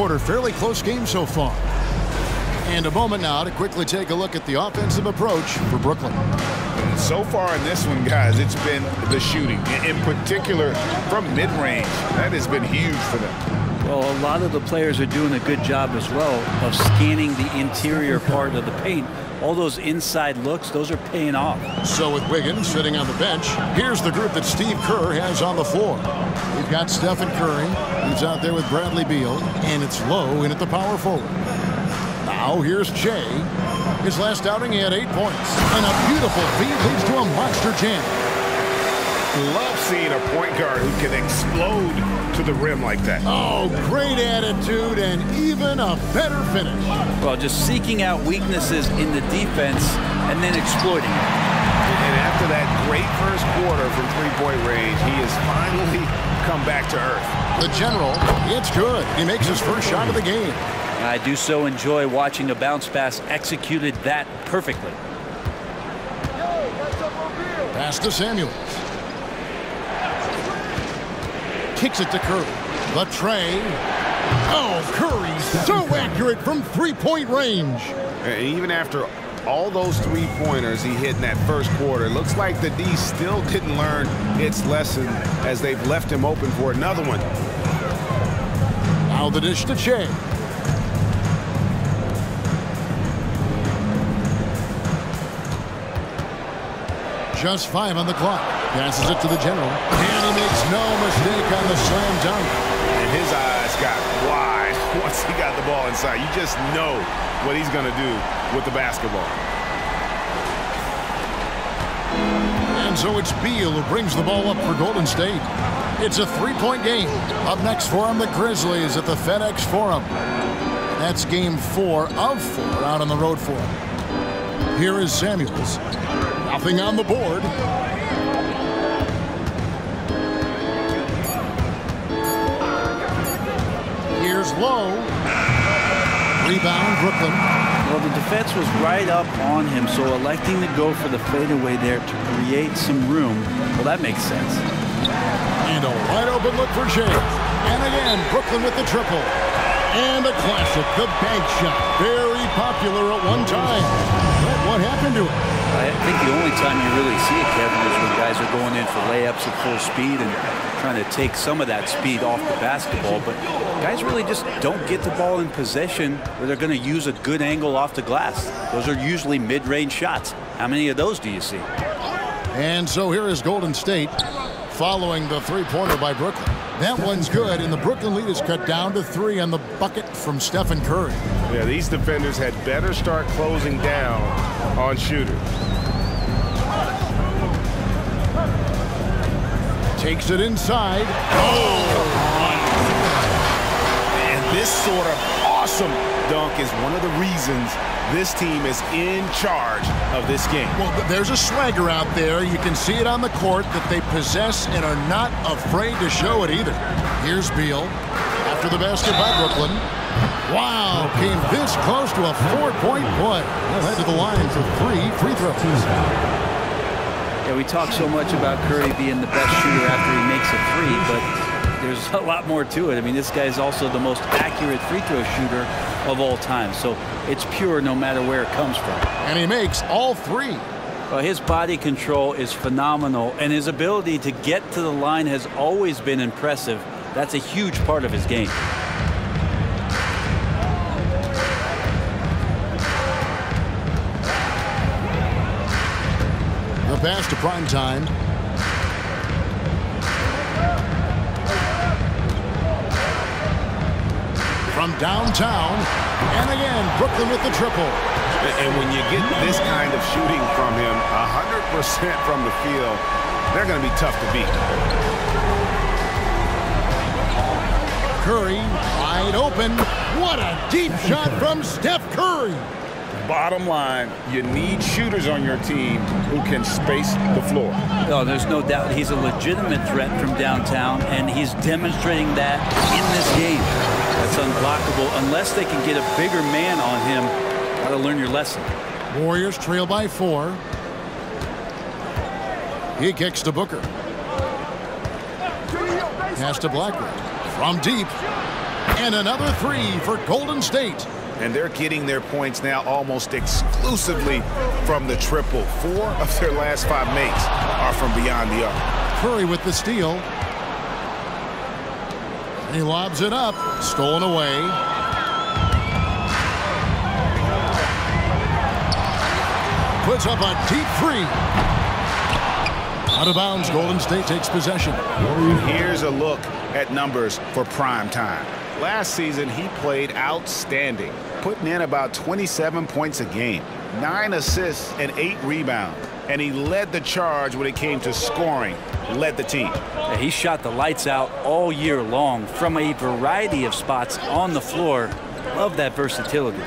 quarter. Fairly close game so far. And a moment now to quickly take a look at the offensive approach for Brooklyn. And so far in this one, guys, it's been the shooting. In particular, from mid-range. That has been huge for them. Well, a lot of the players are doing a good job as well of scanning the interior part of the paint. All those inside looks, those are paying off. So with Wiggins sitting on the bench, here's the group that Steve Kerr has on the floor. We've got Stephen Curry, who's out there with Bradley Beal, and it's Lowe in at the power forward. Now here's Jay. His last outing, he had 8 points. And a beautiful feed leads to a monster jam. Love seeing a point guard who can explode to the rim like that. Oh, great attitude and even a better finish. Well, just seeking out weaknesses in the defense and then exploiting it. And after that great first quarter from three-point range, he has finally come back to earth. The general, it's good. He makes his first shot of the game. I do so enjoy watching a bounce pass executed that perfectly. Pass to Samuels. Kicks it to Curry. The tray. Oh, Curry so accurate from three-point range. And even after all those three-pointers he hit in that first quarter, looks like the D still didn't learn its lesson as they've left him open for another one. Now the dish to Shea. Just 5 on the clock. Passes it to the general. And he makes no mistake on the slam dunk. And his eyes got wide once he got the ball inside. You just know what he's going to do with the basketball. And so it's Beal who brings the ball up for Golden State. It's a 3-point game. Up next for him, the Grizzlies at the FedEx Forum. That's game 4 of 4 out on the road for him. Here is Samuels. Nothing on the board. Here's Lowe. Rebound, Brooklyn. Well, the defense was right up on him, so electing to go for the fadeaway there to create some room, well, that makes sense. And a wide open look for Shea. And again, Brooklyn with the triple. And a classic, the bank shot. Very popular at one time. But what happened to it? I think the only time you really see it, Kevin, is when guys are going in for layups at full speed and trying to take some of that speed off the basketball. But guys really just don't get the ball in possession where they're going to use a good angle off the glass. Those are usually mid-range shots. How many of those do you see? And so here is Golden State following the three-pointer by Brooklyn. That one's good, and the Brooklyn lead is cut down to 3 on the bucket from Stephen Curry. Yeah, these defenders had better start closing down on shooters. Takes it inside. Oh! And this sort of awesome dunk is one of the reasons this team is in charge of this game. Well, there's a swagger out there. You can see it on the court that they possess and are not afraid to show it either. Here's Beal after the basket by Brooklyn. Wow, came this close to a 4-point play. They'll head to the line for 3 free throws. Yeah, we talk so much about Curry being the best shooter after he makes a three, but there's a lot more to it. I mean, this guy's also the most accurate free throw shooter of all time. So it's pure no matter where it comes from. And he makes all 3. Well, his body control is phenomenal, and his ability to get to the line has always been impressive. That's a huge part of his game. The pass to prime time. From downtown, and again, Brooklyn with the triple. And when you get this kind of shooting from him, 100% from the field, they're going to be tough to beat. Curry wide open. What a deep shot from Steph Curry. Bottom line, you need shooters on your team who can space the floor. Oh, there's no doubt he's a legitimate threat from downtown, and he's demonstrating that in this game. That's unblockable unless they can get a bigger man on him. Got to learn your lesson. Warriors trail by 4. He kicks to Booker. Pass to Blackwood. From deep. And another three for Golden State. And they're getting their points now almost exclusively from the triple. 4 of their last 5 makes are from beyond the arc. Curry with the steal. He lobs it up. Stolen away. Puts up a deep three. Out of bounds. Golden State takes possession. Here's a look at numbers for prime time. Last season, he played outstanding, putting in about 27 points a game, 9 assists and 8 rebounds. And he led the charge when it came to scoring, led the team. Yeah, he shot the lights out all year long from a variety of spots on the floor. Love that versatility.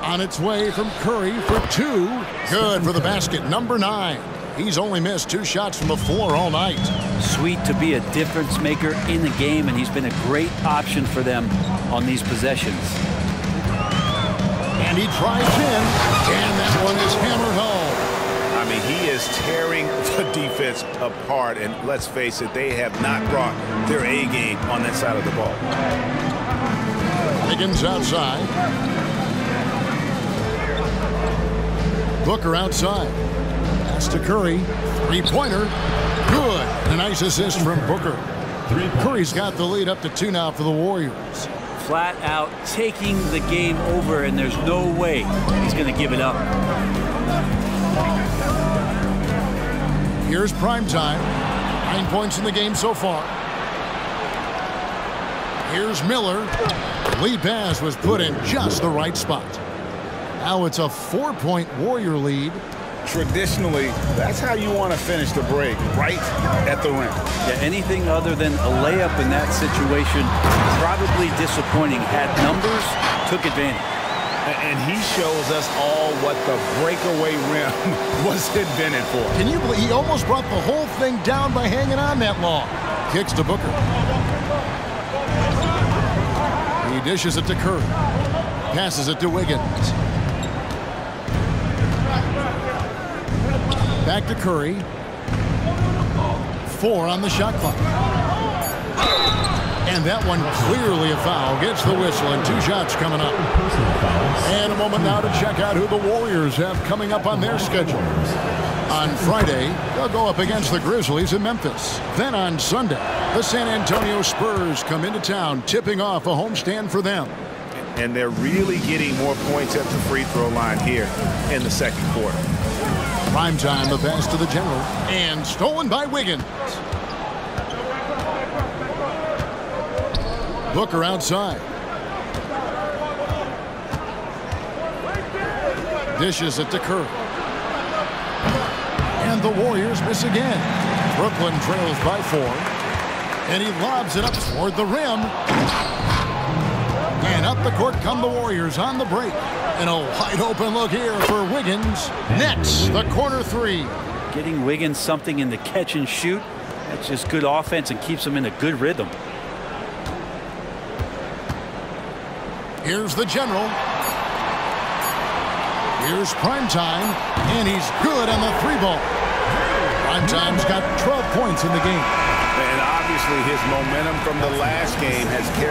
On its way from Curry for 2. Good for the basket. Number 9. He's only missed 2 shots from the floor all night. Sweet to be a difference maker in the game, and he's been a great option for them on these possessions. And he drives in, and that one is hammered home. I mean, he is tearing the defense apart, and let's face it, they have not brought their A game on that side of the ball. Higgins outside. Booker outside. Pass to Curry. 3-pointer. Good. A nice assist from Booker. Curry's got the lead up to 2 now for the Warriors. Flat out taking the game over, and there's no way he's going to give it up. Here's prime time. 9 points in the game so far. Here's Miller. Lead pass was put in just the right spot. Now it's a 4-point Warrior lead. Traditionally, that's how you want to finish the break, right at the rim. Yeah, anything other than a layup in that situation, probably disappointing. Had numbers, took advantage. And he shows us all what the breakaway rim was invented for. Can you believe he almost brought the whole thing down by hanging on that long? Kicks to Booker. He dishes it to Curry. Passes it to Wiggins. Back to Curry. 4 on the shot clock. And that one clearly a foul. Gets the whistle, and 2 shots coming up. And a moment now to check out who the Warriors have coming up on their schedule. On Friday, they'll go up against the Grizzlies in Memphis. Then on Sunday, the San Antonio Spurs come into town, tipping off a homestand for them. And they're really getting more points at the free throw line here in the second quarter. Prime time, the pass to the general, and stolen by Wiggins. Booker outside. Dishes it to Curry. And the Warriors miss again. Brooklyn trails by 4. And he lobs it up toward the rim. And up the court come the Warriors on the break. And a wide open look here for Wiggins. Next, the corner 3. Getting Wiggins something in the catch and shoot. That's just good offense and keeps him in a good rhythm. Here's the general. Here's Primetime, and he's good on the 3-ball. Primetime's got 12 points in the game. And obviously his momentum from the last game has carried